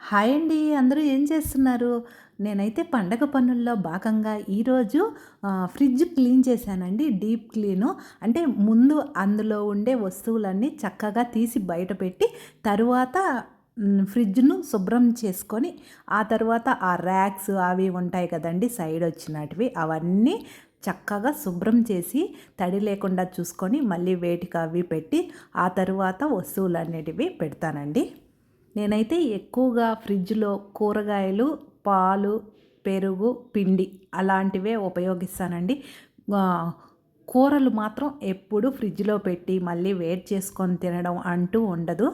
Hi అండి. అందరూ ఏం చేస్తున్నారు? నేనైతే పండగ పనుల్లో భాగంగా ఈరోజు ఫ్రిడ్జ్ క్లీన్ చేశానండి. Deep clean. అంటే ముందు అందులో ఉండే వస్తువులన్నీ చక్కగా తీసి బయట పెట్టి, తరువాత ఫ్రిడ్జ్‌ను శుభ్రం చేసుకొని, ఆ తర్వాత ఆ ర్యాక్స్ అవి ఉంటాయి కదండీ! సైడొచ్చినటివి అవన్నీ చక్కగా శుభ్రం చేసి, తడి లేకుండా చూసుకొని, మళ్ళీ వేటికి అవి పెట్టి, ఆ తరువాత వస్తువులన్నిటివి పెడతానండి. నేనైతే ఎక్కువగా ఫ్రిడ్జ్‌లో కూరగాయలు, పాలు, పెరుగు, పిండి అలాంటివే ఉపయోగిస్తానండి. ఆహ్, కూరలు మాత్రం ఎప్పుడు ఫ్రిడ్జ్‌లో పెట్టి మళ్ళీ వేడి చేసుకొని తినడం అంటూ ఉండదు.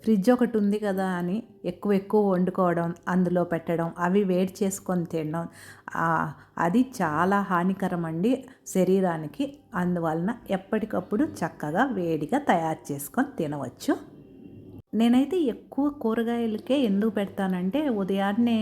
ఫ్రిడ్జ్ ఒకటి ఉంది కదా అని ఎక్కువ ఎక్కువ వండుకోవడం, అందులో పెట్టడం, అవి వేడి చేసుకొని తినడం అది చాలా హానికరం అండి శరీరానికి. అందువలన ఎప్పటికప్పుడు చక్కగా వేడిగా తయారు చేసుకొని తినవచ్చు. నేనైతే ఎక్కువ కూరగాయలకే ఎందుకు పెడతానంటే ఉదయాన్నే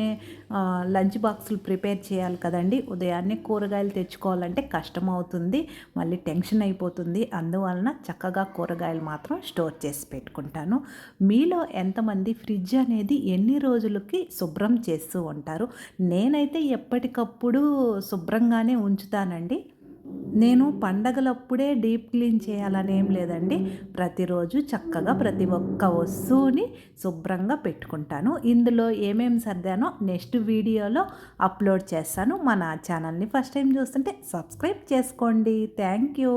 లంచ్ బాక్సులు ప్రిపేర్ చేయాలి కదండీ! ఉదయాన్నే కూరగాయలు తెచ్చుకోవాలంటే కష్టమవుతుంది. మళ్ళీ టెన్షన్ అయిపోతుంది. అందువలన చక్కగా కూరగాయలు మాత్రం స్టోర్ చేసి పెట్టుకుంటాను. మీలో ఎంతమంది ఫ్రిడ్జ్ అనేది ఎన్ని రోజులకి శుభ్రం చేస్తూ ఉంటారు? నేనైతే ఎప్పటికప్పుడు శుభ్రంగానే ఉంచుతానండి. నేను పండగలప్పుడే డీప్ క్లీన్ చేయాలనేం లేదండి. ప్రతిరోజు చక్కగా ప్రతి ఒక్క వస్తువుని శుభ్రంగా పెట్టుకుంటాను. ఇందులో ఏమేమి సర్దానో నెక్స్ట్ వీడియోలో అప్లోడ్ చేస్తాను. మన ఛానల్‌ని ఫస్ట్ టైం చూస్తుంటే సబ్స్క్రైబ్ చేసుకోండి. Thank you.